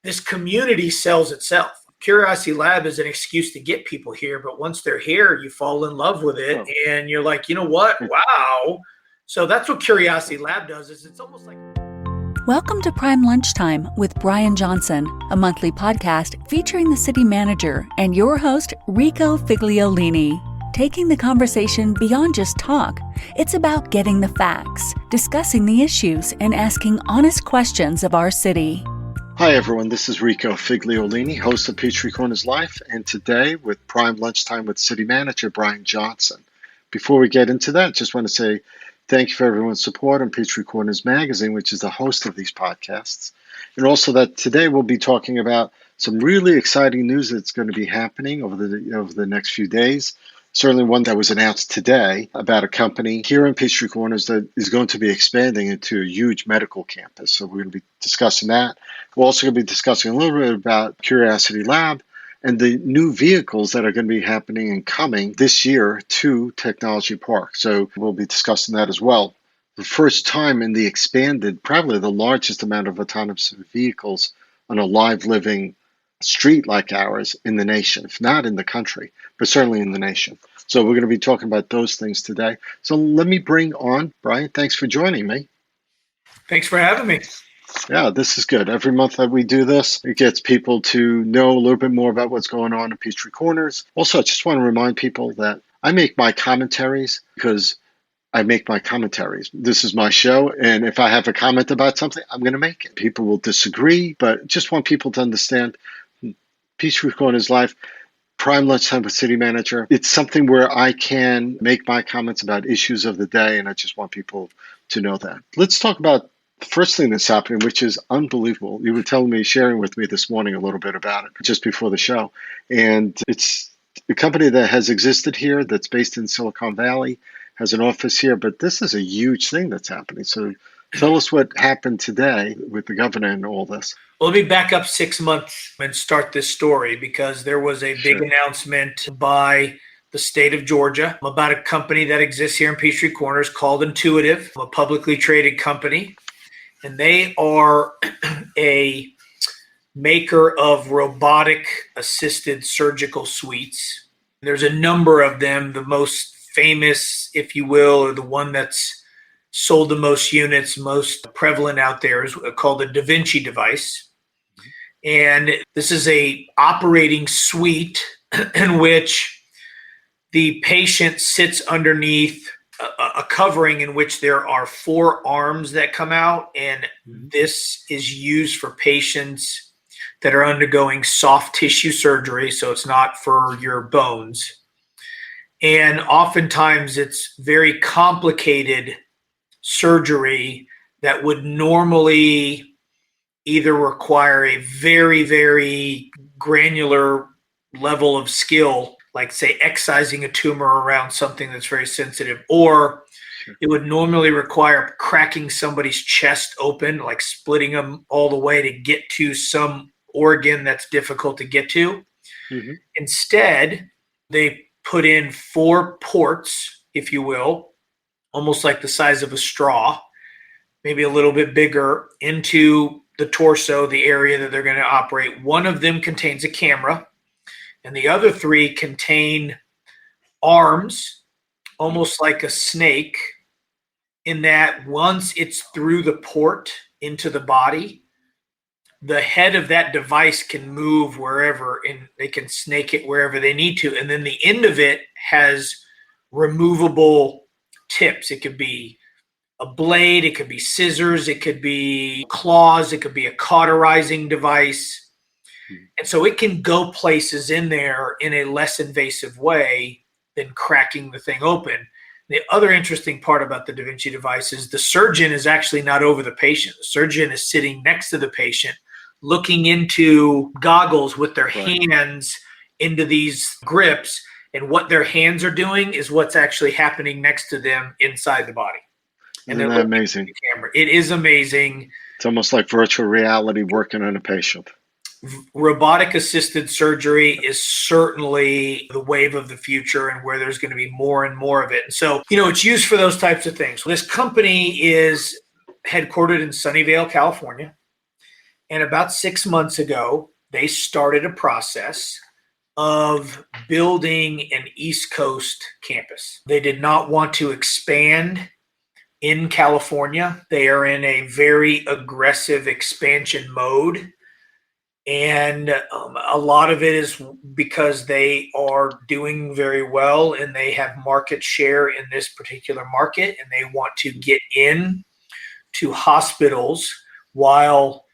this community sells itself. Curiosity Lab is an excuse to get people here, but once they're here, you fall in love with it, and you're like, you know what? Wow. So that's what Curiosity Lab does. Is it's almost like. Welcome to Prime Lunchtime with Brian Johnson, a monthly podcast featuring the city manager and your host, Rico Figliolini. Taking the conversation beyond just talk, it's about getting the facts, discussing the issues, and asking honest questions of our city. Hi everyone, this is Rico Figliolini, host of Peachtree Corners Life, and today with Prime Lunchtime with City Manager Brian Johnson. Before we get into that, just want to say thank you for everyone's support on Peachtree Corners Magazine, which is the host of these podcasts, and also that today we'll be talking about some really exciting news that's going to be happening over the next few days. Certainly one that was announced today about a company here in Peachtree Corners that is going to be expanding into a huge medical campus. So we're going to be discussing that. We're also going to be discussing a little bit about Curiosity Lab and the new vehicles that are going to be happening and coming this year to Technology Park. So we'll be discussing that as well. The first time in the expanded, probably the largest amount of autonomous vehicles on a live living street like ours in the nation, if not in the country, but certainly in the nation. So we're going to be talking about those things today. So let me bring on Brian. Thanks for joining me. Thanks for having me. Yeah, this is good. Every month that we do this, it gets people to know a little bit more about what's going on in Peachtree Corners. Also, I just want to remind people that I make my commentaries because I make my commentaries. This is my show, and if I have a comment about something, I'm going to make it. People will disagree, but just want people to understand Peachtree Corners Life, Prime Lunchtime with City Manager. It's something where I can make my comments about issues of the day, and I just want people to know that. Let's talk about the first thing that's happening, which is unbelievable. You were telling me, sharing with me this morning a little bit about it just before the show. And it's a company that has existed here, that's based in Silicon Valley, has an office here, but this is a huge thing that's happening. So tell us what happened today with the governor and all this. Well, let me back up 6 months and start this story because there was a big announcement by the state of Georgia about a company that exists here in Peachtree Corners called Intuitive, a publicly traded company. And they are a maker of robotic-assisted surgical suites. There's a number of them. The most famous, if you will, or the one that's sold the most units, most prevalent out there, is called the Da Vinci device. And this is a operating suite in which the patient sits underneath a covering in which there are 4 arms that come out. And this is used for patients that are undergoing soft tissue surgery. So it's not for your bones. And oftentimes it's very complicated surgery that would normally either require a very, very granular level of skill, like say excising a tumor around something that's very sensitive, or it would normally require cracking somebody's chest open, like splitting them all the way to get to some organ that's difficult to get to. Instead, they put in 4 ports, if you will, almost like the size of a straw, maybe a little bit bigger, into the torso, the area that they're going to operate. One of them contains a camera, and the other 3 contain arms, almost like a snake, in that once it's through the port into the body, the head of that device can move wherever, and they can snake it wherever they need to. And then the end of it has removable tips. It could be a blade, it could be scissors, it could be claws, it could be a cauterizing device. And so it can go places in there in a less invasive way than cracking the thing open. The other interesting part about the Da Vinci device is the surgeon is actually not over the patient. The surgeon is sitting next to the patient, looking into goggles with their hands into these grips. And what their hands are doing is what's actually happening next to them inside the body. And Isn't that amazing? Camera. It is amazing. It's almost like virtual reality working on a patient. Robotic assisted surgery is certainly the wave of the future and where there's going to be more and more of it. And so, it's used for those types of things. This company is headquartered in Sunnyvale, California. And about 6 months ago, they started a process of building an East Coast campus. They did not want to expand in California. They are in a very aggressive expansion mode. And a lot of it is because they are doing very well and they have market share in this particular market, and they want to get in to hospitals while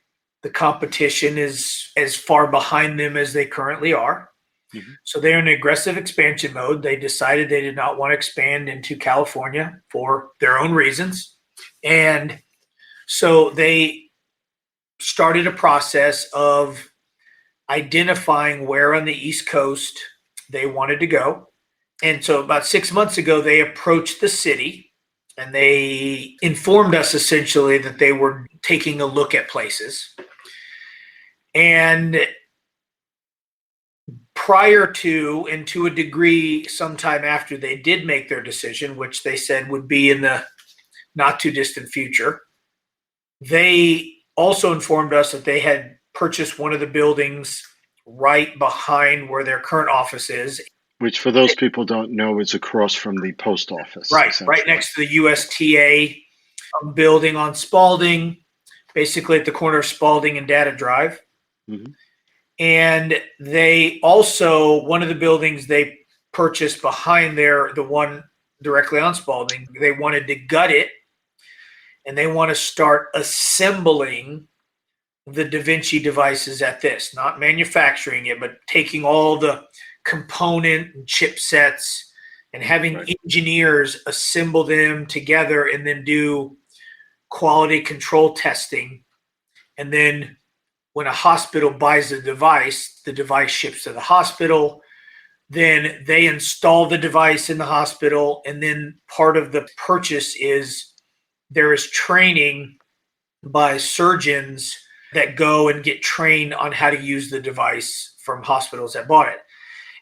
the competition is as far behind them as they currently are. Mm-hmm. So they're in aggressive expansion mode. They decided they did not want to expand into California for their own reasons. And so they started a process of identifying where on the East Coast they wanted to go. And so about 6 months ago, they approached the city and they informed us essentially that they were taking a look at places. And prior to, and to a degree, sometime after they did make their decision, which they said would be in the not too distant future, they also informed us that they had purchased one of the buildings right behind where their current office is. Which, for those people don't know, is across from the post office. Right next to the USTA building on Spalding, basically at the corner of Spalding and Data Drive. Mm-hmm. And they also, one of the buildings they purchased behind there, the one directly on Spalding, they wanted to gut it, and they want to start assembling the Da Vinci devices at this, not manufacturing it, but taking all the component and chipsets and having engineers assemble them together and then do quality control testing. And then when a hospital buys the device ships to the hospital. Then they install the device in the hospital. And then part of the purchase is there is training by surgeons that go and get trained on how to use the device from hospitals that bought it.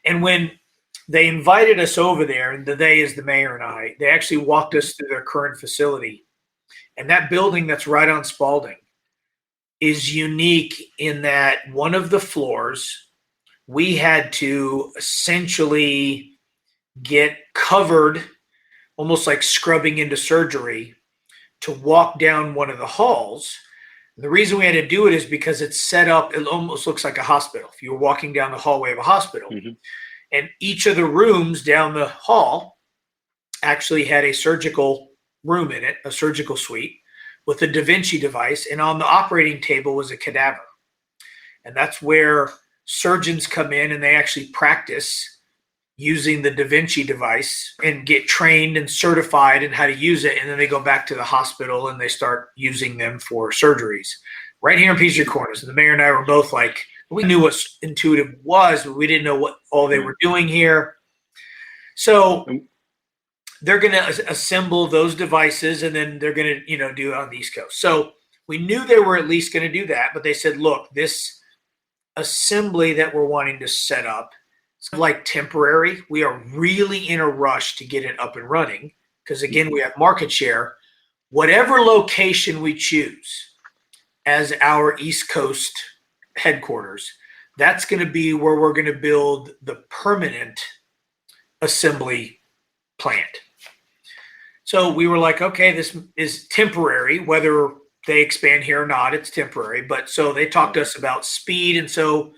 And when they invited us over there, and they is the mayor and I, they actually walked us through their current facility. And that building that's right on Spalding is unique in that one of the floors, we had to essentially get covered, almost like scrubbing into surgery, to walk down one of the halls. The reason we had to do it is because it's set up, it almost looks like a hospital. If you were walking down the hallway of a hospital, mm-hmm. And each of the rooms down the hall actually had a surgical room in it, a surgical suite with a Da Vinci device. And on the operating table was a cadaver. And that's where surgeons come in and they actually practice using the Da Vinci device and get trained and certified in how to use it. And then they go back to the hospital and they start using them for surgeries right here in Peachtree Corners. And the mayor and I were both like, we knew what Intuitive was, but we didn't know what all they were doing here. So they're going to assemble those devices and then they're going to, do it on the East Coast. So we knew they were at least going to do that, but they said, look, this assembly that we're wanting to set up, it's like temporary. We are really in a rush to get it up and running because, again, we have market share. Whatever location we choose as our East Coast headquarters, that's going to be where we're going to build the permanent assembly plant. So we were like, okay, this is temporary, whether they expand here or not, it's temporary. But so they talked to us about speed. And so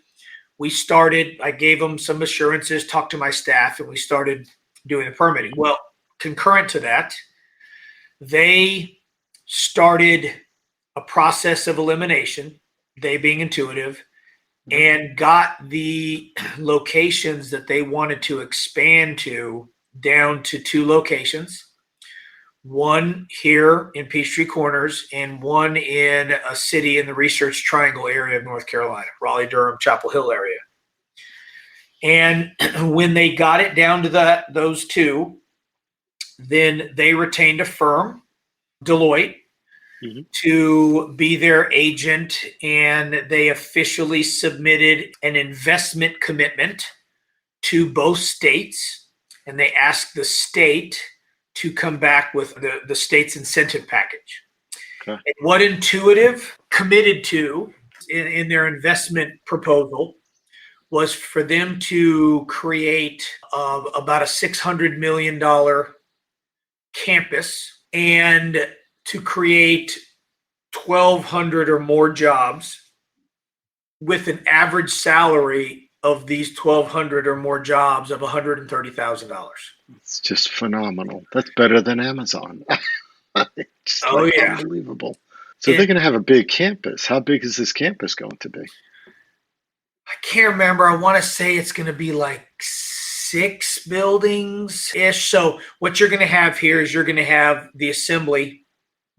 we started, I gave them some assurances, talked to my staff, and we started doing the permitting. Well, concurrent to that, they started a process of elimination, they being Intuitive, and got the locations that they wanted to expand to down to 2 locations. One here in Peachtree Corners and one in a city in the Research Triangle area of North Carolina, Raleigh, Durham, Chapel Hill area. And when they got it down to those 2, then they retained a firm, Deloitte, mm-hmm. to be their agent, and they officially submitted an investment commitment to both states, and they asked the state to come back with the state's incentive package. Okay. And what Intuitive committed to in their investment proposal was for them to create about a $600 million campus and to create 1,200 or more jobs with an average salary of these 1,200 or more jobs of $130,000. It's just phenomenal. That's better than Amazon. Just yeah. Unbelievable. So they're going to have a big campus. How big is this campus going to be? I can't remember. I want to say it's going to be like 6 buildings-ish. So what you're going to have here is you're going to have the assembly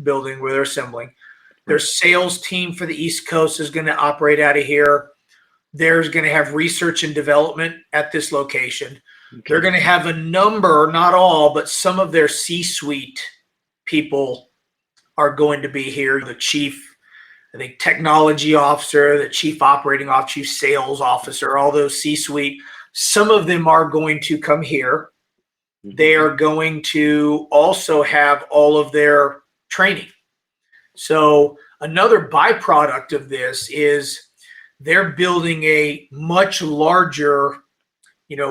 building where they're assembling. Their sales team for the East Coast is going to operate out of here. There's going to have research and development at this location. Okay. They're going to have a number, not all, but some of their C-suite people are going to be here. The chief, I think, technology officer, the chief operating officer, chief sales officer, all those C-suite. Some of them are going to come here. Mm-hmm. They are going to also have all of their training. So another byproduct of this is they're building a much larger,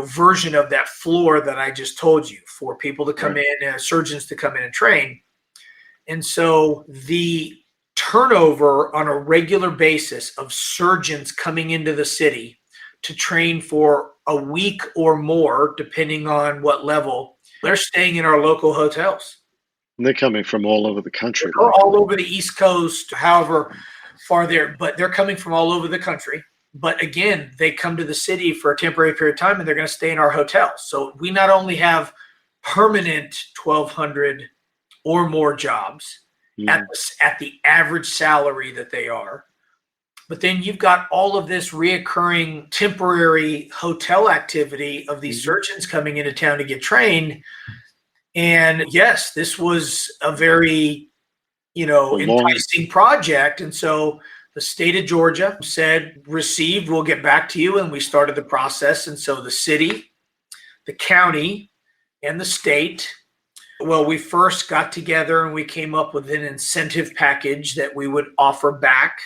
version of that floor that I just told you for people to come in, surgeons to come in and train. And so the turnover on a regular basis of surgeons coming into the city to train for a week or more, depending on what level, they're staying in our local hotels. And they're coming from all over the country. They're all over the East Coast, however far but they're coming from all over the country. But again, they come to the city for a temporary period of time and they're going to stay in our hotels. So we not only have permanent 1,200 or more jobs at the average salary that they are, but then you've got all of this reoccurring temporary hotel activity of these surgeons coming into town to get trained. And yes, this was a very, enticing project. And so the state of Georgia said, received, we'll get back to you. And we started the process. And so the city, the county, and the state, well, we first got together and we came up with an incentive package that we would offer back.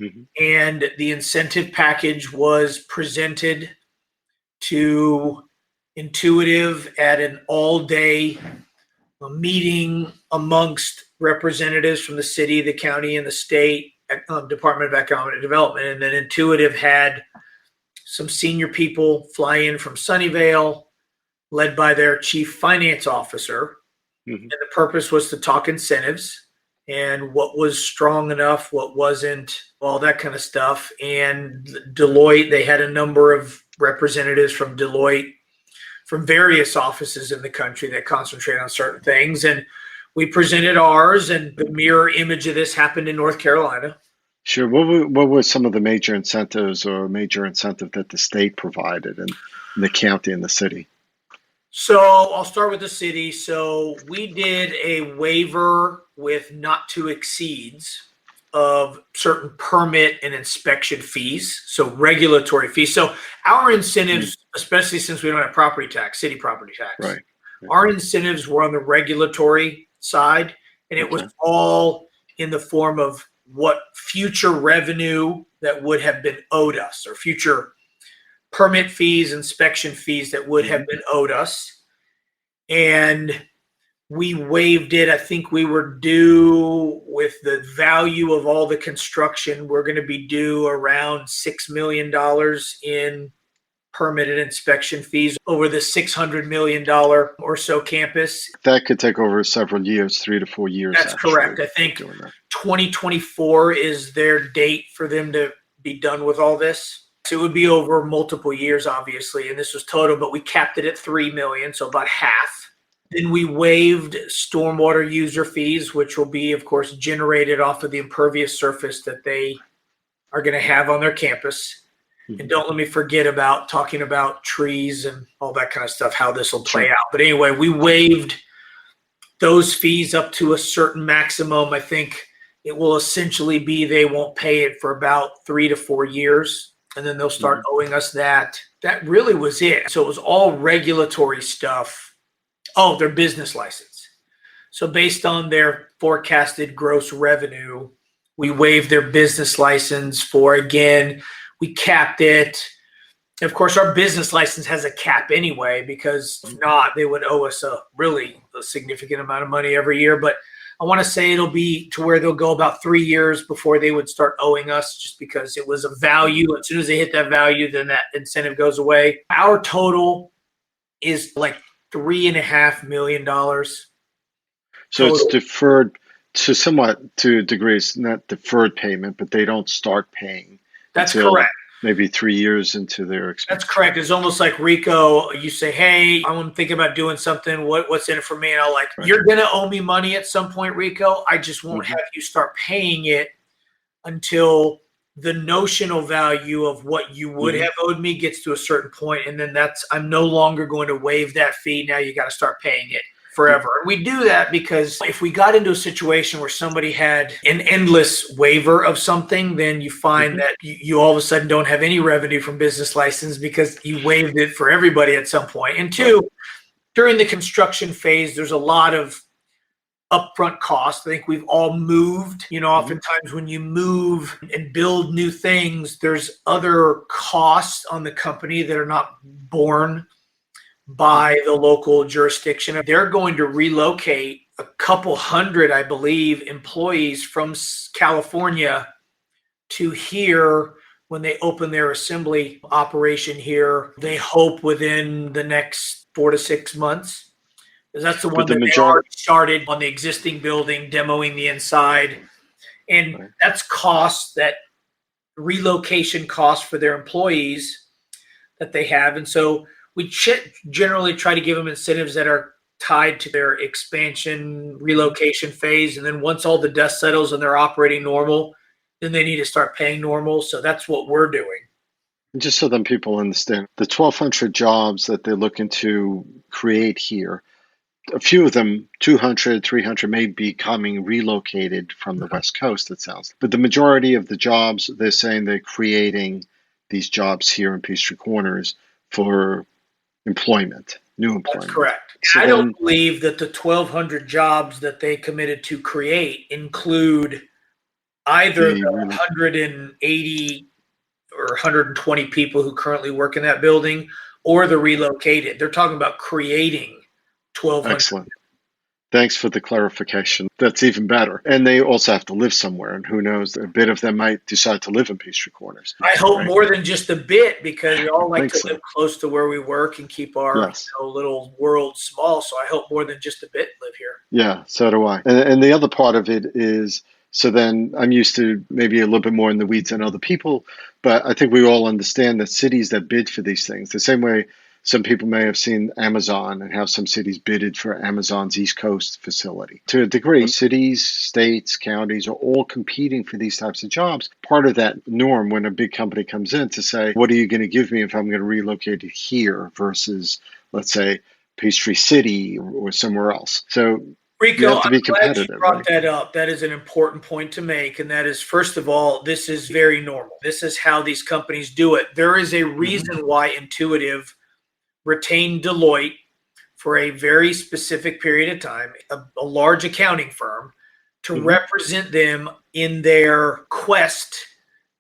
Mm-hmm. And the incentive package was presented to Intuitive at an all-day meeting amongst representatives from the city, the county, and the state Department of Economic Development. And then Intuitive had some senior people fly in from Sunnyvale, led by their chief finance officer. Mm-hmm. And the purpose was to talk incentives and what was strong enough, what wasn't, all that kind of stuff. And Deloitte, they had a number of representatives from Deloitte from various offices in the country that concentrate on certain things. And we presented ours, and the mirror image of this happened in North Carolina. Sure. What were some of the major incentives or major incentive that the state provided and the county and the city? So I'll start with the city. So we did a waiver with not to exceeds of certain permit and inspection fees, so regulatory fees. So our incentives, especially since we don't have property tax, city property tax, our incentives were on the regulatory side, and it was all in the form of what future revenue that would have been owed us, or future permit fees, inspection fees that would have been owed us. And we waived it. I think we were due, with the value of all the construction, we're going to be due around $6 million in permitted inspection fees over the $600 million or so campus. That could take over several years, 3 to 4 years. That's correct. I think 2024 is their date for them to be done with all this. So it would be over multiple years, obviously, and this was total, but we capped it at $3 million, so about half. Then we waived stormwater user fees, which will be, of course, generated off of the impervious surface that they are going to have on their campus. Mm-hmm. And don't let me forget about talking about trees and all that kind of stuff, how this will play out. But anyway, we waived those fees up to a certain maximum. I think it will essentially be they won't pay it for about 3 to 4 years, and then they'll start owing us that. That really was it. So it was all regulatory stuff. Oh, their business license. So based on their forecasted gross revenue, We waived their business license for, again, we capped it. Of course, our business license has a cap anyway, because if not, they would owe us a significant amount of money every year. But I want to say it'll be to where they'll go about 3 years before they would start owing us, just because it was a value. As soon as they hit that value, then that incentive goes away. Our total is like $3.5 million. So it's total. deferred to a degree. It's not deferred payment, but they don't start paying That's until correct. maybe 3 years into their That's expense. correct. It's almost like Rico. You say, "Hey, I'm thinking about doing something. What's in it for me?" And I'll like, Right. "You're gonna owe me money at some point, Rico. I just won't Mhm. have you start paying it until the notional value of what you would Mhm. have owed me gets to a certain point, and then I'm no longer going to waive that fee. Now you got to start paying it forever." And we do that because if we got into a situation where somebody had an endless waiver of something, then you find Mhm. that you all of a sudden don't have any revenue from business license because you waived it for everybody at some point. And two, during the construction phase, there's a lot of upfront costs. I think we've all moved. Oftentimes when you move and build new things, there's other costs on the company that are not borne by the local jurisdiction. They're going to relocate a couple hundred, I believe, employees from California to here when they open their assembly operation here. They hope within the next 4 to 6 months. Because that's the But one the that they majority, already started on the existing building, demoing the inside. And right. that's costs, that relocation costs for their employees that they have. And so we generally try to give them incentives that are tied to their expansion relocation phase. And then once all the dust settles and they're operating normal, then they need to start paying normal. So that's what we're doing. And just so then people understand, the 1,200 jobs that they're looking to create here, a few of them, 200, 300, may be coming relocated from the West Coast, it sounds. But the majority of the jobs, they're saying they're creating these jobs here in Peachtree Corners for employment, new That's employment. correct. So I then, don't believe that the 1,200 jobs that they committed to create include either the 180 or 120 people who currently work in that building or the relocated. They're talking about creating 1,200. excellent. Thanks for the clarification. That's even better. And they also have to live somewhere. And who knows, a bit of them might decide to live in Peachtree Corners. I hope Right? more than just a bit, because we I all like think to so. live close to where we work and keep our Yes. little world small. So I hope more than just a bit live here. Yeah, so do I. And the other part of it is, so then I'm used to maybe a little bit more in the weeds than other people, but I think we all understand that cities that bid for these things, the same way some people may have seen Amazon and how some cities bidded for Amazon's East Coast facility. To a degree, cities, states, counties are all competing for these types of jobs. Part of that norm when a big company comes in to say, what are you going to give me if I'm going to relocate it here versus, let's say, Peachtree City or somewhere else. So you Rico, have to I'm be glad you competitive, brought right? that up. That is an important point to make. And that is, first of all, this is very normal. This is how these companies do it. There is a reason why Intuitive retained Deloitte for a very specific period of time, a large accounting firm, to represent them in their quest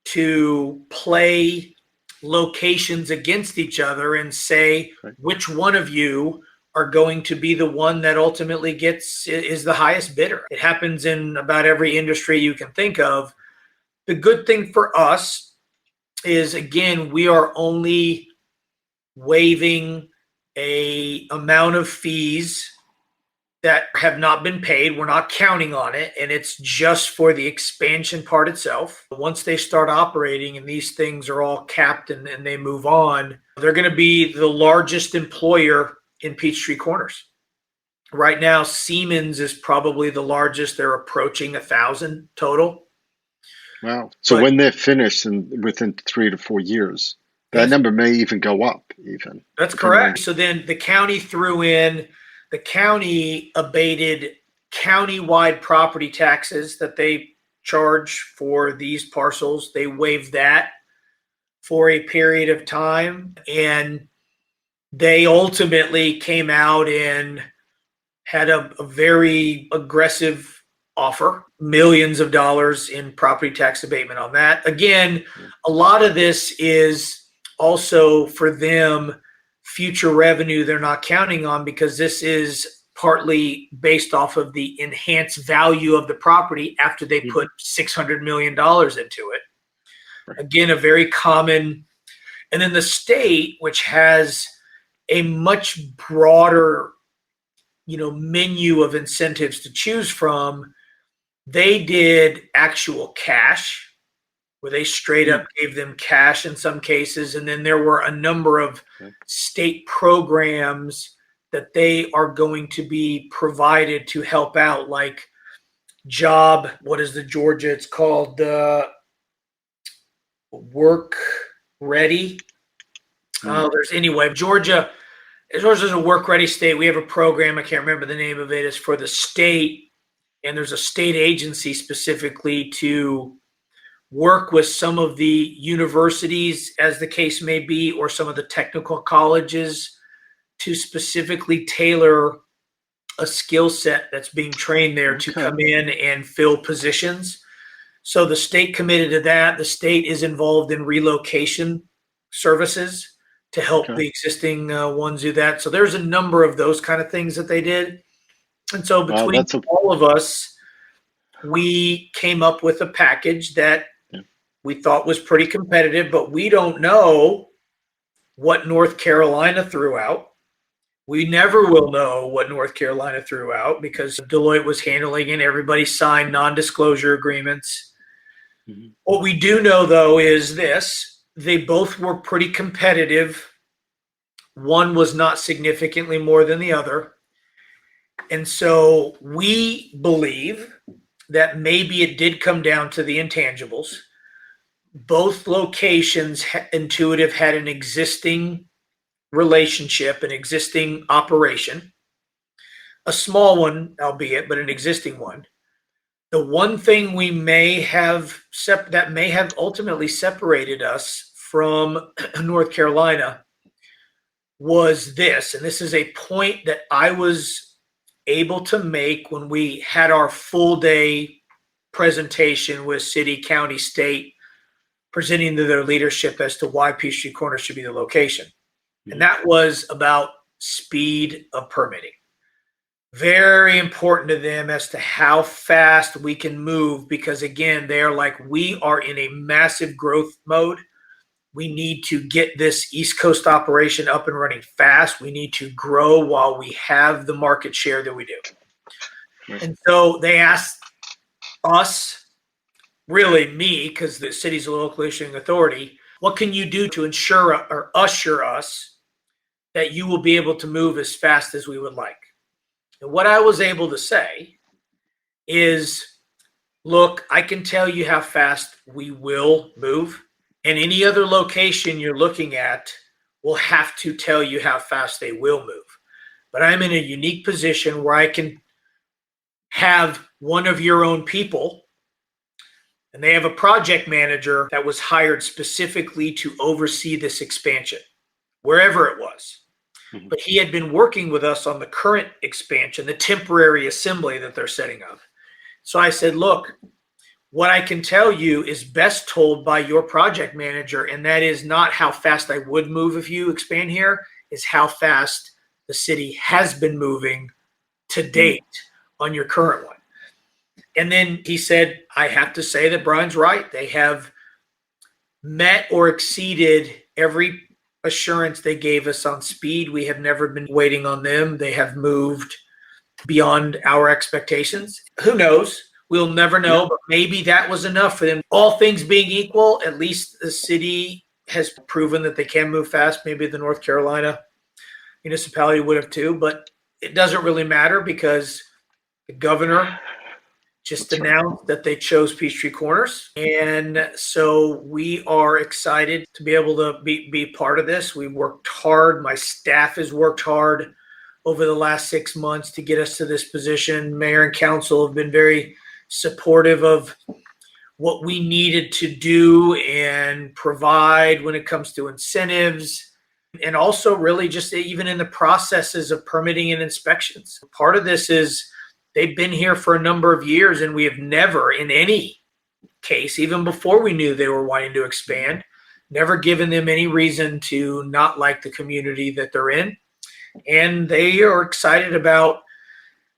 to play locations against each other and say, Right. which one of you are going to be the one that ultimately is the highest bidder. It happens in about every industry you can think of. The good thing for us is, again, we are only waiving a amount of fees that have not been paid. We're not counting on it, and it's just for the expansion part itself. Once they start operating and these things are all capped and they move on, they're going to be the largest employer in Peachtree Corners. Right now, Siemens is probably the largest. They're approaching 1,000 total. Wow. So But when they're finished and within 3 to 4 years, that yes, number may even go up even. that's Depending on, correct. So then the county abated county-wide property taxes that they charge for these parcels. They waived that for a period of time, and they ultimately came out and had a very aggressive offer, millions of dollars in property tax abatement on that. Again, a lot of this is also for them future revenue they're not counting on, because this is partly based off of the enhanced value of the property after they put $600 million into it. Again, a very common. And then the state, which has a much broader, menu of incentives to choose from, they did actual cash, where they straight up gave them cash in some cases. And then there were a number of state programs that they are going to be provided to help out, like what is the Georgia? It's called the Work Ready. Georgia's a work ready state. We have a program, I can't remember the name of it, is for the state. And there's a state agency specifically to work with some of the universities, as the case may be, or some of the technical colleges, to specifically tailor a skill set that's being trained there to come in and fill positions. So the state committed to that. The state is involved in relocation services to help the existing ones do that. So there's a number of those kind of things that they did. And so between all of us, we came up with a package that we thought was pretty competitive, but we don't know what North Carolina threw out. We never will know what North Carolina threw out, because Deloitte was handling it. Everybody signed non-disclosure agreements. What we do know, though, is this: they both were pretty competitive. One was not significantly more than the other. And so we believe that maybe it did come down to the intangibles. Both locations, Intuitive had an existing relationship, an existing operation, a small one, albeit, but an existing one. The one thing we may have that may have ultimately separated us from North Carolina was this, and this is a point that I was able to make when we had our full day presentation with city, county, state, presenting to their leadership as to why Peachtree Corners should be the location. And that was about speed of permitting. Very important to them as to how fast we can move, because again, they're like, we are in a massive growth mode. We need to get this East Coast operation up and running fast. We need to grow while we have the market share that we do. And so they asked us, really me, because the city's a local issuing authority, what can you do to ensure or assure us that you will be able to move as fast as we would like? And what I was able to say is, look, I can tell you how fast we will move, and any other location you're looking at will have to tell you how fast they will move. But I'm in a unique position where I can have one of your own people, and they have a project manager that was hired specifically to oversee this expansion, wherever it was. But he had been working with us on the current expansion, the temporary assembly that they're setting up. So I said, look, what I can tell you is best told by your project manager, and that is not how fast I would move if you expand here, is how fast the city has been moving to date on your current one. And then he said, I have to say that Brian's right. They have met or exceeded every assurance they gave us on speed. We have never been waiting on them. They have moved beyond our expectations. Who knows? We'll never know, but maybe that was enough for them. All things being equal, at least the city has proven that they can move fast. Maybe the North Carolina municipality would have too, but it doesn't really matter, because the governor just announced that they chose Peachtree Corners. And so we are excited to be able to be part of this. We worked hard. My staff has worked hard over the last 6 months to get us to this position. Mayor and council have been very supportive of what we needed to do and provide when it comes to incentives, and also really just even in the processes of permitting and inspections. Part of this is they've been here for a number of years, and we have never, in any case, even before we knew they were wanting to expand, never given them any reason to not like the community that they're in. And they are excited about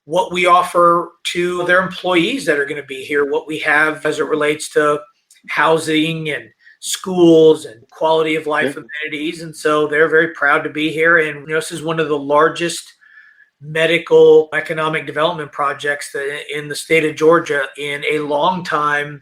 what we offer to their employees that are going to be here, what we have as it relates to housing and schools and quality of life amenities. And so they're very proud to be here. And this is one of the largest medical economic development projects in the state of Georgia in a long time,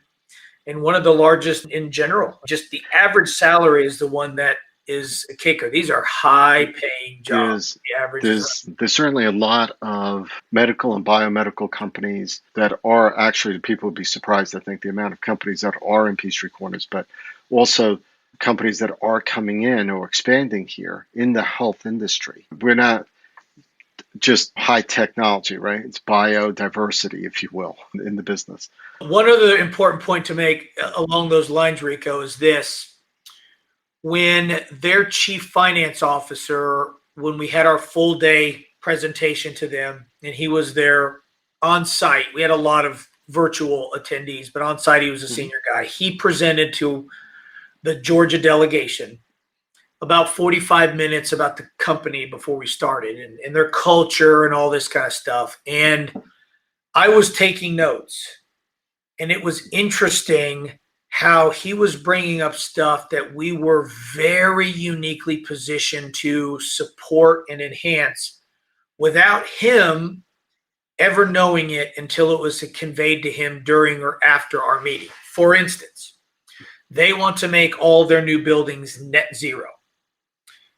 and one of the largest in general. Just the average salary is the one that is a kicker. These are high-paying jobs. There's certainly a lot of medical and biomedical companies that are actually, people would be surprised, I think, the amount of companies that are in Peachtree Corners, but also companies that are coming in or expanding here in the health industry. We're not just high technology, right? It's biodiversity, if you will, in the business. One other important point to make along those lines, Rico, is this. When their chief finance officer, when we had our full day presentation to them, and he was there on site, we had a lot of virtual attendees, but on site he was a senior guy. He presented to the Georgia delegation about 45 minutes about the company before we started and their culture and all this kind of stuff. And I was taking notes, and it was interesting how he was bringing up stuff that we were very uniquely positioned to support and enhance without him ever knowing it until it was conveyed to him during or after our meeting. For instance, they want to make all their new buildings net zero,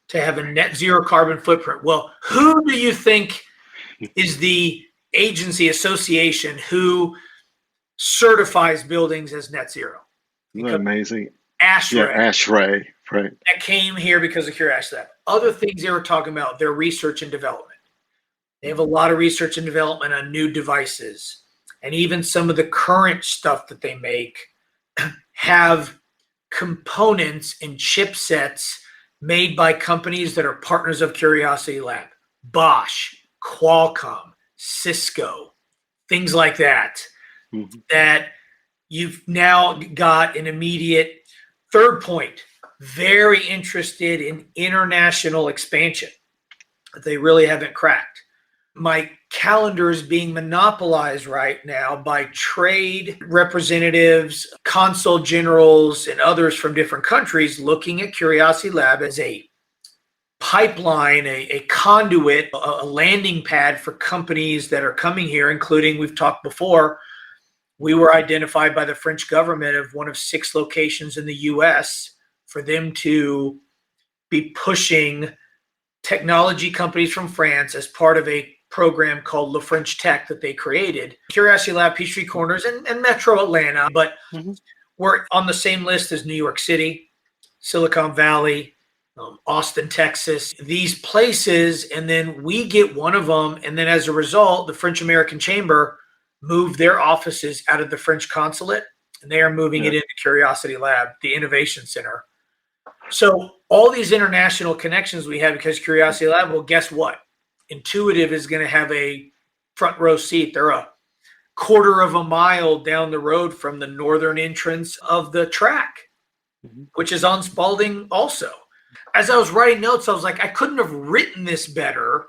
to have a net zero carbon footprint. Well, who do you think is the agency association who certifies buildings as net zero? Amazing. ASHRAE. Yeah, ASHRAE, right. That came here because of Curiosity Lab. Other things they were talking about, their research and development. They have a lot of research and development on new devices. And even some of the current stuff that they make have components and chipsets made by companies that are partners of Curiosity Lab. Bosch, Qualcomm, Cisco, things like that. That you've now got an immediate third point, very interested in international expansion that they really haven't cracked. My calendar is being monopolized right now by trade representatives, consul generals, and others from different countries looking at Curiosity Lab as a pipeline, a conduit, a landing pad for companies that are coming here, including, we've talked before, we were identified by the French government of one of 6 locations in the U.S. for them to be pushing technology companies from France as part of a program called Le French Tech that they created. Curiosity Lab, Peachtree Corners, and Metro Atlanta, but we're on the same list as New York City, Silicon Valley, Austin, Texas, these places, and then we get one of them, and then as a result, the French American Chamber moved their offices out of the French consulate, and they are moving it into Curiosity Lab, the Innovation Center. So all these international connections we have because Curiosity Lab, well, guess what? Intuitive is going to have a front row seat. They're a quarter of a mile down the road from the northern entrance of the track, which is on Spalding also. As I was writing notes, I was like, I couldn't have written this better.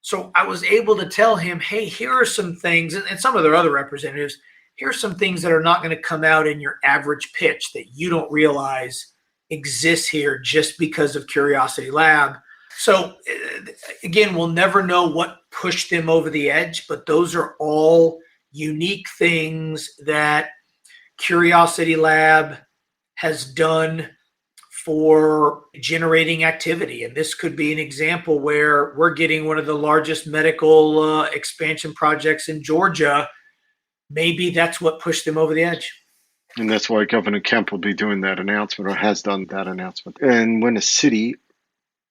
So I was able to tell him, hey, here are some things, and some of their other representatives, here are some things that are not going to come out in your average pitch that you don't realize exists here just because of Curiosity Lab. So again, we'll never know what pushed them over the edge, but those are all unique things that Curiosity Lab has done for generating activity. And this could be an example where we're getting one of the largest medical expansion projects in Georgia. Maybe that's what pushed them over the edge. And that's why Governor Kemp will be doing that announcement, or has done that announcement. And when a city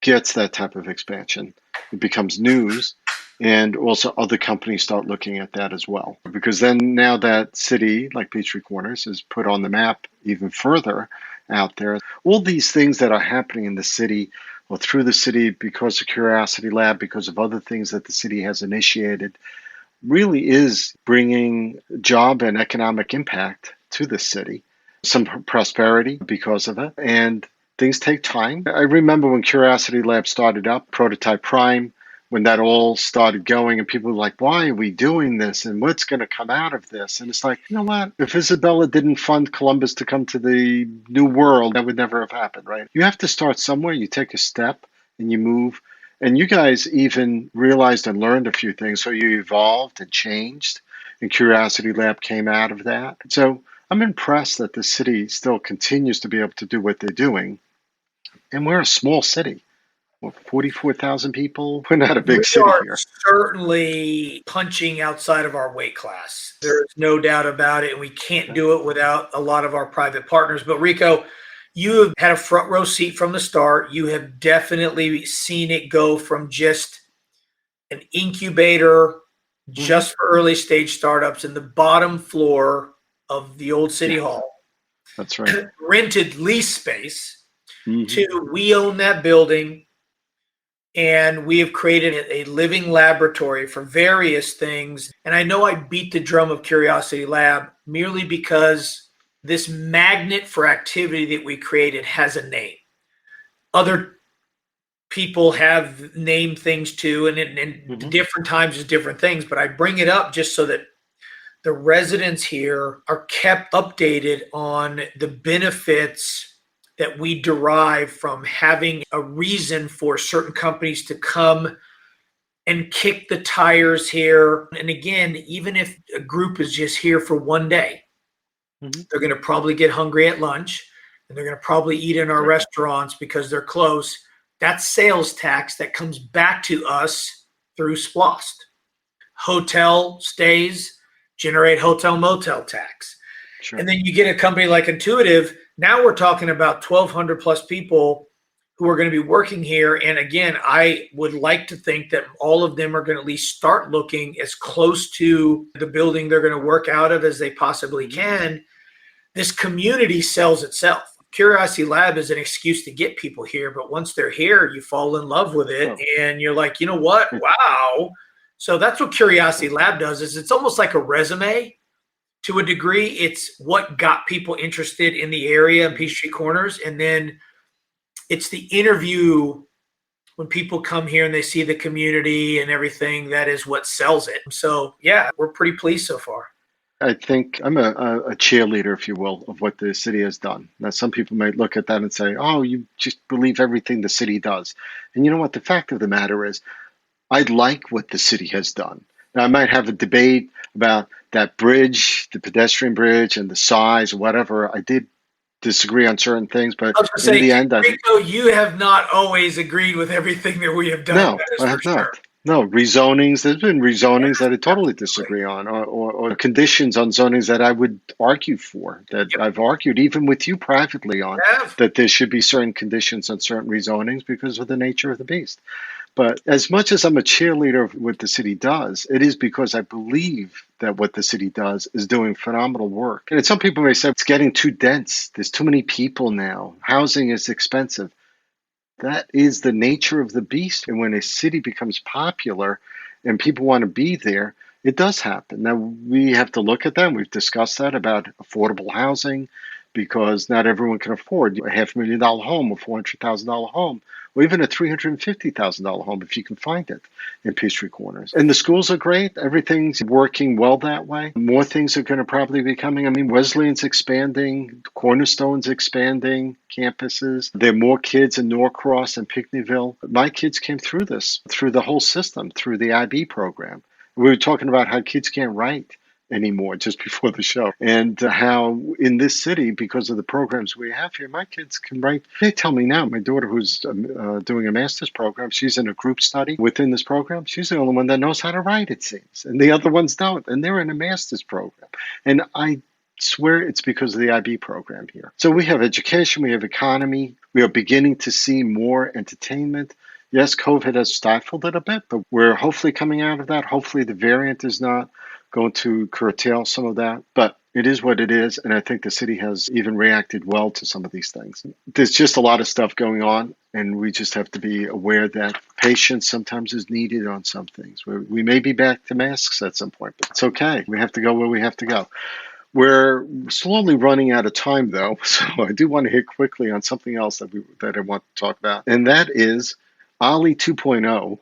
gets that type of expansion, it becomes news. And also other companies start looking at that as well. Because then now that city, like Peachtree Corners, is put on the map even further out there. All these things that are happening in the city or through the city because of Curiosity Lab, because of other things that the city has initiated, really is bringing job and economic impact to the city, some prosperity because of it, and things take time. I remember when Curiosity Lab started up, Prototype Prime, when that all started going, and people were like, why are we doing this? And what's going to come out of this? And it's like, you know what? If Isabella didn't fund Columbus to come to the New World, that would never have happened, right? You have to start somewhere. You take a step and you move. And you guys even realized and learned a few things. So you evolved and changed, and Curiosity Lab came out of that. So I'm impressed that the city still continues to be able to do what they're doing. And we're a small city. What, 44,000 people? We're not a big We city are here. certainly punching outside of our weight class. There's no doubt about it. And we can't do it without a lot of our private partners. But Rico, you have had a front row seat from the start. You have definitely seen it go from just an incubator just for early stage startups in the bottom floor of the old City Hall, That's right. rented lease space, to we own that building. And we have created a living laboratory for various things. And I know I beat the drum of Curiosity Lab merely because this magnet for activity that we created has a name. Other people have named things too, and different times is different things. But I bring it up just so that the residents here are kept updated on the benefits that we derive from having a reason for certain companies to come and kick the tires here. And again, even if a group is just here for one day, they're going to probably get hungry at lunch, and they're going to probably eat in our restaurants because they're close. That's sales tax that comes back to us through SPLOST. Hotel stays generate hotel motel tax. Sure. And then you get a company like Intuitive. Now we're talking about 1,200 plus people who are going to be working here. And again, I would like to think that all of them are going to at least start looking as close to the building they're going to work out of as they possibly can. This community sells itself. Curiosity Lab is an excuse to get people here, but once they're here, you fall in love with it, and you're like, you know what? Wow. So that's what Curiosity Lab does. Is it's almost like a resume. To a degree, it's what got people interested in the area in Peachtree Corners. And then it's the interview when people come here and they see the community and everything, that is what sells it. So, yeah, we're pretty pleased so far. I think I'm a cheerleader, if you will, of what the city has done. Now, some people might look at that and say, oh, you just believe everything the city does. And you know what? The fact of the matter is, I like what the city has done. Now, I might have a debate about that bridge, the pedestrian bridge, and the size, or whatever. I did disagree on certain things, but in the end, Rico, you have not always agreed with everything that we have done. No, I have not. No, rezonings, there's been rezonings that I totally disagree on, or conditions on zonings that I would argue for, that I've argued even with you privately on, that there should be certain conditions on certain rezonings because of the nature of the beast. But as much as I'm a cheerleader of what the city does, it is because I believe that what the city does is doing phenomenal work. And some people may say it's getting too dense. There's too many people now. Housing is expensive. That is the nature of the beast. And when a city becomes popular and people want to be there, it does happen. Now, we have to look at that. We've discussed that about affordable housing, because not everyone can afford a $500,000 home, a $400,000 home, or even a $350,000 home if you can find it in Peachtree Corners. And the schools are great. Everything's working well that way. More things are going to probably be coming. I mean, Wesleyan's expanding, Cornerstone's expanding campuses. There are more kids in Norcross and Pinckneyville. My kids came through this, through the whole system, through the IB program. We were talking about how kids can't write anymore just before the show, and how in this city, because of the programs we have here, my kids can write. They tell me now, my daughter, who's doing a master's program, she's in a group study within this program. She's the only one that knows how to write, it seems, and the other ones don't, and they're in a master's program. And I swear it's because of the IB program here. So we have education, we have economy, we are beginning to see more entertainment. Yes, COVID has stifled it a bit, but we're hopefully coming out of that. Hopefully the variant is not going to curtail some of that, but it is what it is, and I think the city has even reacted well to some of these things. There's just a lot of stuff going on, And we just have to be aware that patience sometimes is needed on some things. We may be back to masks at some point, but it's okay. We have to go where we have to go. We're slowly running out of time, though, so I do want to hit quickly on something else that I want to talk about, and that is Ollie 2.0,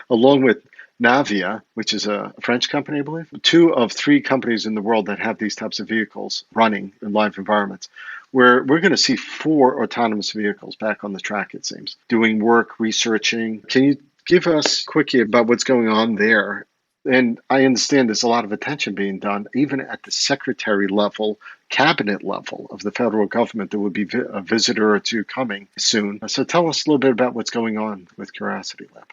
along with Navia, which is a French company, I believe, 2 of 3 companies in the world that have these types of vehicles running in live environments. We're going to see 4 autonomous vehicles back on the track, it seems, doing work, researching. Can you give us quickly about what's going on there? And I understand there's a lot of attention being done, even at the secretary level, cabinet level of the federal government. There would be a visitor or 2 coming soon. So tell us a little bit about what's going on with Curiosity Lab.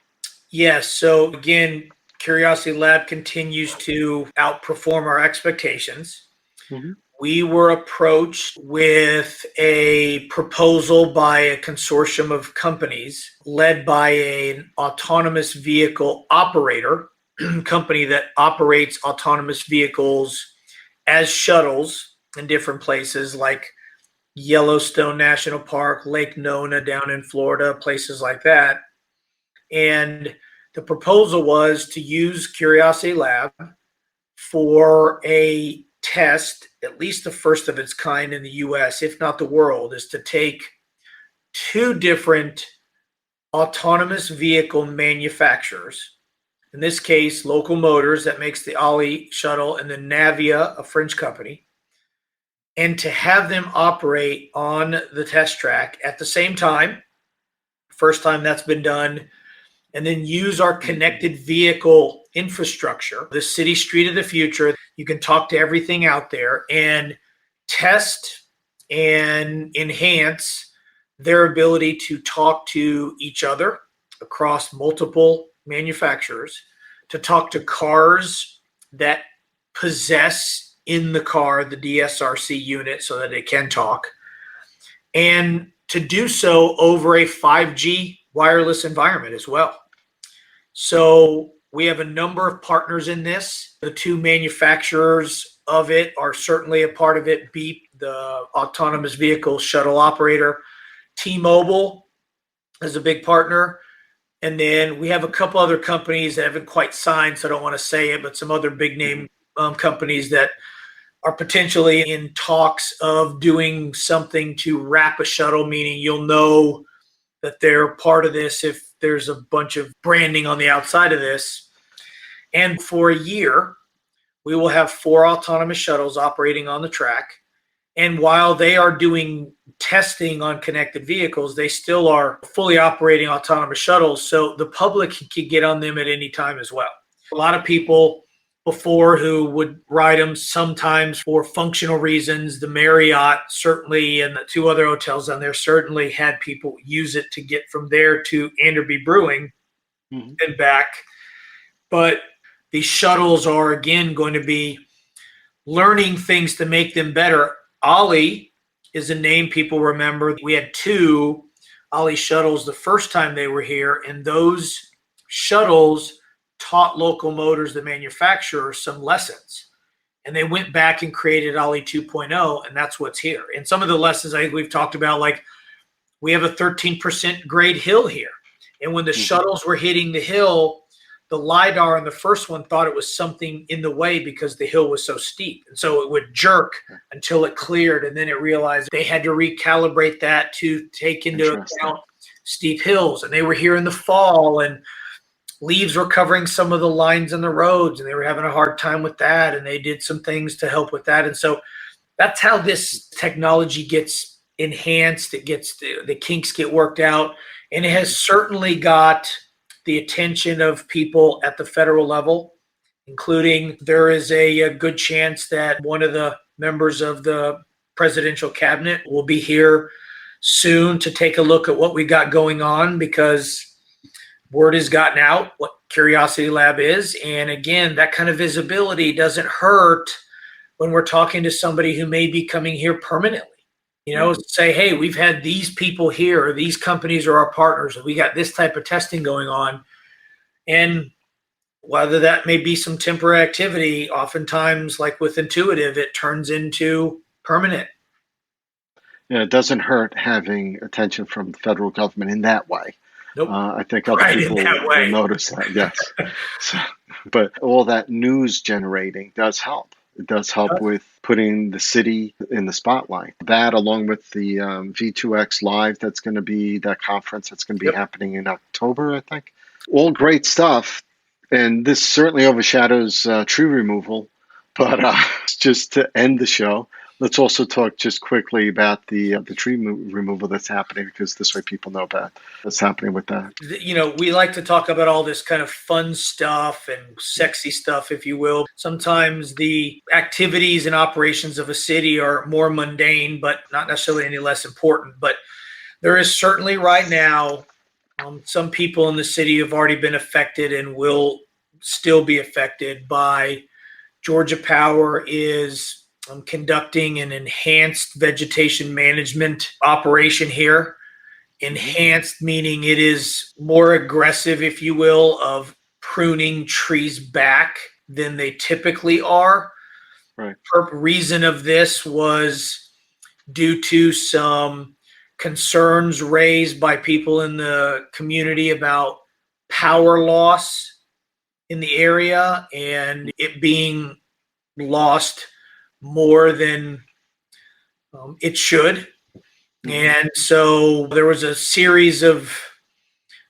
Yes. So again, Curiosity Lab continues to outperform our expectations. Mm-hmm. We were approached with a proposal by a consortium of companies led by an autonomous vehicle operator company that operates autonomous vehicles as shuttles in different places like Yellowstone National Park, Lake Nona down in Florida, places like that. And the proposal was to use Curiosity Lab for a test, at least the first of its kind in the US, if not the world, is to take 2 different autonomous vehicle manufacturers. In this case, Local Motors, that makes the Ollie shuttle, and then Navia, a French company, and to have them operate on the test track at the same time, first time that's been done, and then use our connected vehicle infrastructure, the city street of the future. You can talk to everything out there and test and enhance their ability to talk to each other across multiple manufacturers, to talk to cars that possess in the car the DSRC unit so that it can talk, and to do so over a 5G wireless environment as well. So we have a number of partners in this. The 2 manufacturers of it are certainly a part of it. Beep, the autonomous vehicle shuttle operator. T-Mobile is a big partner. And then we have a couple other companies that haven't quite signed, so I don't want to say it, but some other big name companies that are potentially in talks of doing something to wrap a shuttle, meaning you'll know that they're part of this if there's a bunch of branding on the outside of this. And for a year, we will have 4 autonomous shuttles operating on the track. And while they are doing testing on connected vehicles, they still are fully operating autonomous shuttles. So the public can get on them at any time as well. A lot of people before who would ride them sometimes for functional reasons. The Marriott certainly, and the 2 other hotels down there certainly had people use it to get from there to Anderby Brewing and back. But these shuttles are, again, going to be learning things to make them better. Ollie is a name people remember. We had 2 Ollie shuttles the first time they were here, and those shuttles taught Local Motors, the manufacturer, some lessons. And they went back and created Ollie 2.0, and that's what's here. And some of the lessons I think we've talked about, like we have a 13% grade hill here. And when the shuttles were hitting the hill, the LiDAR on the first one thought it was something in the way because the hill was so steep. And so it would jerk until it cleared. And then it realized they had to recalibrate that to take into account steep hills. And they were here in the fall, and leaves were covering some of the lines in the roads, and they were having a hard time with that. And they did some things to help with that. And so that's how this technology gets enhanced. It gets the kinks get worked out. And it has certainly got the attention of people at the federal level, including there is a good chance that one of the members of the presidential cabinet will be here soon to take a look at what we got going on, because word has gotten out what Curiosity Lab is. And again, that kind of visibility doesn't hurt when we're talking to somebody who may be coming here permanently. You know, say, hey, we've had these people here, or these companies are our partners, or we got this type of testing going on. And whether that may be some temporary activity, oftentimes, like with Intuitive, it turns into permanent. Yeah, it doesn't hurt having attention from the federal government in that way. Nope. I think other Right in people that will way. notice that, yes. So, but all that news generating does help. It does help with putting the city in the spotlight. That, along with the V2X Live, that conference that's going to be Yep. happening in October, I think. All great stuff. And this certainly overshadows tree removal. But just to end the show, let's also talk just quickly about the tree removal that's happening, because this way people know about what's happening with that. We like to talk about all this kind of fun stuff and sexy stuff, if you will. Sometimes the activities and operations of a city are more mundane, but not necessarily any less important. But there is certainly right now some people in the city have already been affected and will still be affected by Georgia Power is conducting an enhanced vegetation management operation here. Enhanced meaning it is more aggressive, if you will, of pruning trees back than they typically are. Right. The reason of this was due to some concerns raised by people in the community about power loss in the area and it being lost more than it should. And so there was a series of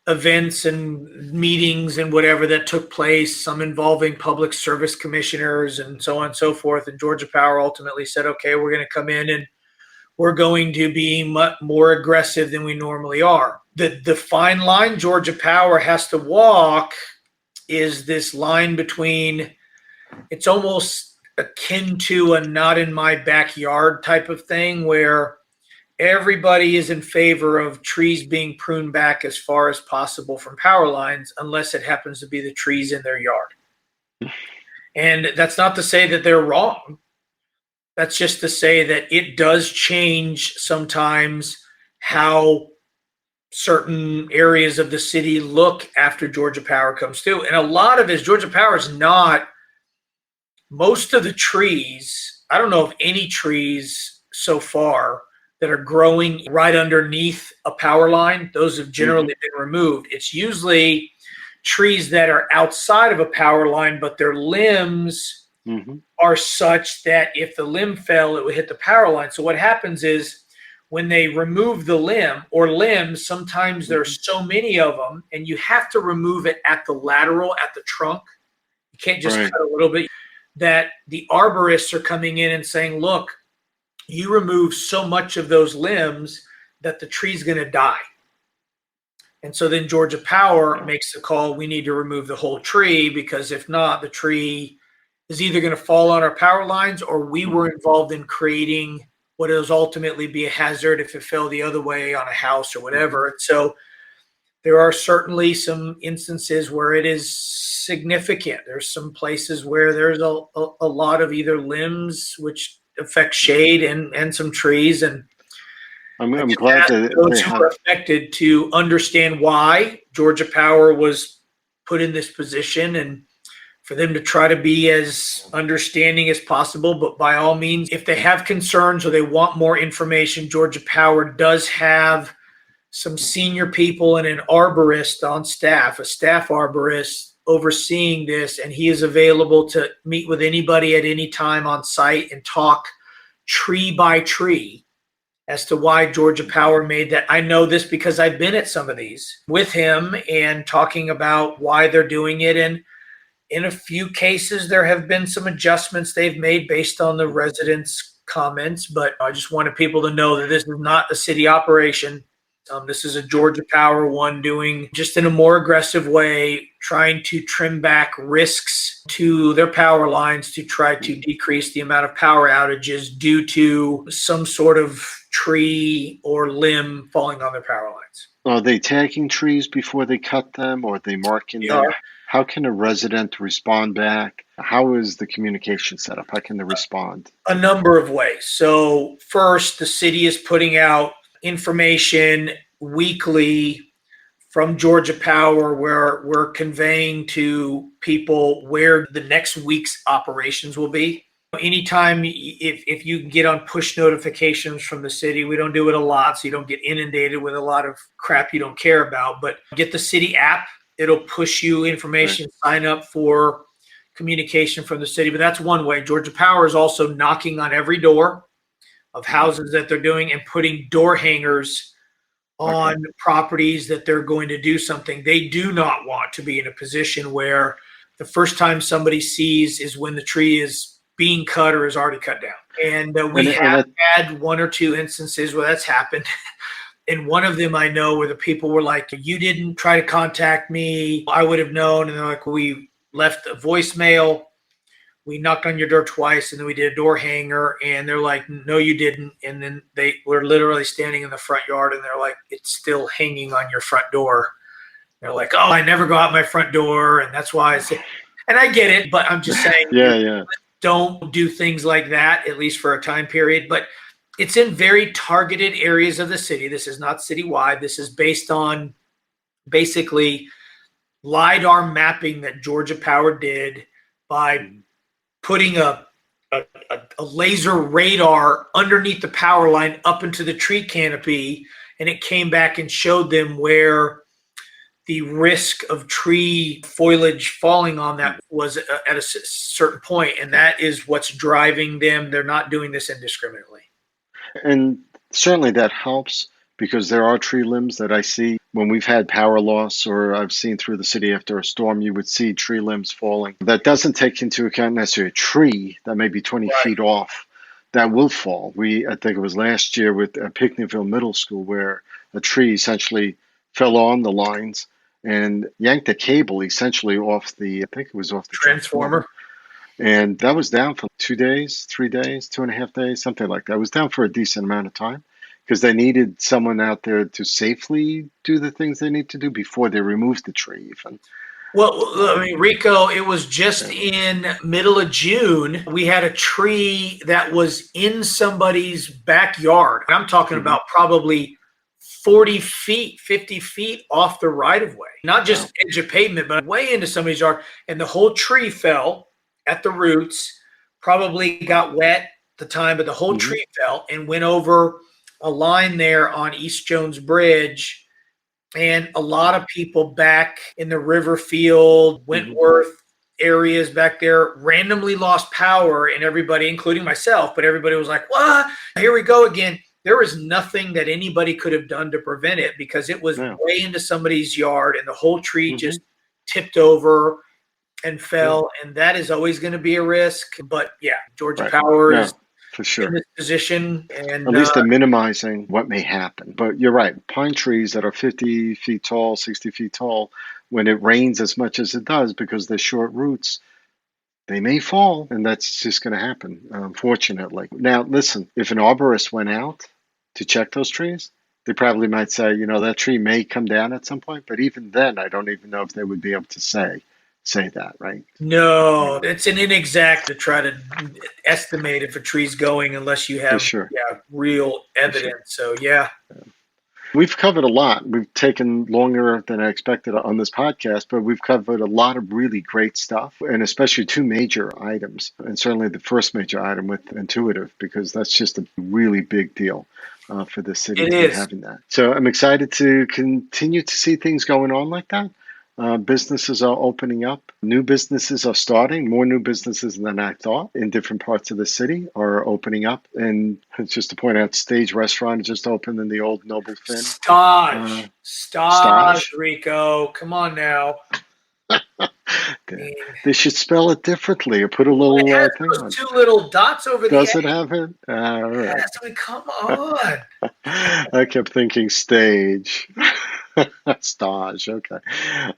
events and meetings and whatever that took place, some involving public service commissioners and so on and so forth. And Georgia Power ultimately said, okay, we're going to come in and we're going to be much more aggressive than we normally are. The fine line Georgia Power has to walk is this line between, it's almost akin to a not in my backyard type of thing where everybody is in favor of trees being pruned back as far as possible from power lines, unless it happens to be the trees in their yard. And that's not to say that they're wrong. That's just to say that it does change sometimes how certain areas of the city look after Georgia Power comes through. And a lot of it is Georgia Power is not, most of the trees, I don't know of any trees so far that are growing right underneath a power line. Those have generally been removed. It's usually trees that are outside of a power line, but their limbs are such that if the limb fell, it would hit the power line. So what happens is when they remove the limb or limbs, sometimes there's so many of them and you have to remove it at the lateral, at the trunk. You can't just cut a little bit. That the arborists are coming in and saying, look, you remove so much of those limbs that the tree's going to die. And so then Georgia Power makes the call, we need to remove the whole tree, because if not, the tree is either going to fall on our power lines or we were involved in creating what is ultimately be a hazard if it fell the other way on a house or whatever. And so there are certainly some instances where it is significant. There's some places where there's a lot of either limbs, which affect shade and some trees. And I'm glad that those who are affected to understand why Georgia Power was put in this position and for them to try to be as understanding as possible. But by all means, if they have concerns or they want more information, Georgia Power does have some senior people and an arborist on staff, a staff arborist overseeing this, and he is available to meet with anybody at any time on site and talk tree by tree as to why Georgia Power made that. I know this because I've been at some of these with him and talking about why they're doing it. And in a few cases, there have been some adjustments they've made based on the residents' comments, but I just wanted people to know that this is not a city operation. This is a Georgia Power one doing just in a more aggressive way, trying to trim back risks to their power lines to try to decrease the amount of power outages due to some sort of tree or limb falling on their power lines. Are they tagging trees before they cut them, or are they marking them? How can a resident respond back? How is the communication set up? How can they respond? A number of ways. So first, the city is putting out information weekly from Georgia Power where we're conveying to people where the next week's operations will be. Anytime, if you can get on push notifications from the city, we don't do it a lot, so you don't get inundated with a lot of crap you don't care about, but get the city app. It'll push you information, right. Sign up for communication from the city, but that's one way. Georgia Power is also knocking on every door of houses that they're doing and putting door hangers on properties that they're going to do something. They do not want to be in a position where the first time somebody sees is when the tree is being cut or is already cut down. And we have had one or two instances where that's happened. And one of them I know where the people were like, you didn't try to contact me, I would have known. And they're like, we left a voicemail, we knocked on your door twice, and then we did a door hanger. And they're like, no, you didn't. And then they were literally standing in the front yard and they're like, it's still hanging on your front door. They're like, oh, I never go out my front door. And that's why I said, and I get it, but I'm just saying, yeah. Don't do things like that, at least for a time period. But it's in very targeted areas of the city. This is not citywide. This is based on basically LiDAR mapping that Georgia Power did by putting a laser radar underneath the power line up into the tree canopy, and it came back and showed them where the risk of tree foliage falling on that was at a certain point, and that is what's driving them. They're not doing this indiscriminately. And certainly that helps, because there are tree limbs that I see when we've had power loss, or I've seen through the city after a storm, you would see tree limbs falling. That doesn't take into account necessarily a tree that may be 20 feet off that will fall. I think it was last year with Picnicville Middle School where a tree essentially fell on the lines and yanked a cable essentially off the, I think it was off the transformer. And that was down for 2 days, 3 days, 2.5 days, something like that. It was down for a decent amount of time because they needed someone out there to safely do the things they need to do before they removed the tree even. Well, I mean, Rico, it was just in middle of June, we had a tree that was in somebody's backyard. And I'm talking about probably 40 feet, 50 feet off the right-of-way. Not just edge of pavement, but way into somebody's yard. And the whole tree fell at the roots, probably got wet at the time, but the whole tree fell and went over a line there on East Jones Bridge. And a lot of people back in the Riverfield, Wentworth areas back there randomly lost power, and everybody, including myself, but everybody was like, what? Here we go again. There was nothing that anybody could have done to prevent it because it was way into somebody's yard and the whole tree just tipped over and fell. And that is always going to be a risk. But yeah, Georgia Power is for sure in this position. And at least they're minimizing what may happen. But you're right. Pine trees that are 50 feet tall, 60 feet tall, when it rains as much as it does because they're short roots, they may fall, and that's just going to happen, unfortunately. Now, listen, if an arborist went out to check those trees, they probably might say, that tree may come down at some point. But even then, I don't even know if they would be able to say that, right? No, it's an inexact to try to estimate if a tree's going unless you have real evidence. So, We've covered a lot. We've taken longer than I expected on this podcast, but we've covered a lot of really great stuff, and especially two major items, and certainly the first major item with Intuitive, because that's just a really big deal for the city to be having that. So I'm excited to continue to see things going on like that. Businesses are opening up. New businesses are starting. More new businesses than I thought in different parts of the city are opening up. And just to point out, Stage Restaurant just opened in the old Noble Finn. Stage, Rico. Come on now. They should spell it differently or put a little thing on. Two little dots over the Does it have it? All right. Yes, I mean, come on. I kept thinking Stage. Stage, okay.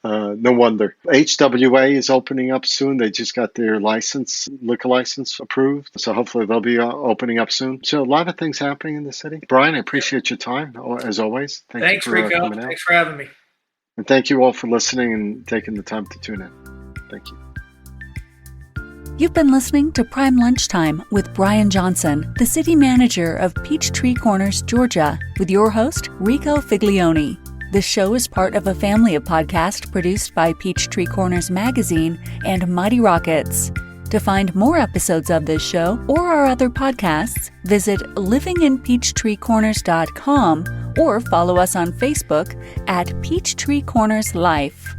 No wonder. HWA is opening up soon. They just got their liquor license approved. So hopefully they'll be opening up soon. So a lot of things happening in the city. Brian, I appreciate your time, as always. Thanks, Rico. Thanks for having me. And thank you all for listening and taking the time to tune in. Thank you. You've been listening to Prime Lunchtime with Brian Johnson, the city manager of Peachtree Corners, Georgia, with your host, Rico Figlione. This show is part of a family of podcasts produced by Peachtree Corners Magazine and Mighty Rockets. To find more episodes of this show or our other podcasts, visit livinginpeachtreecorners.com or follow us on Facebook at Peachtree Corners Life.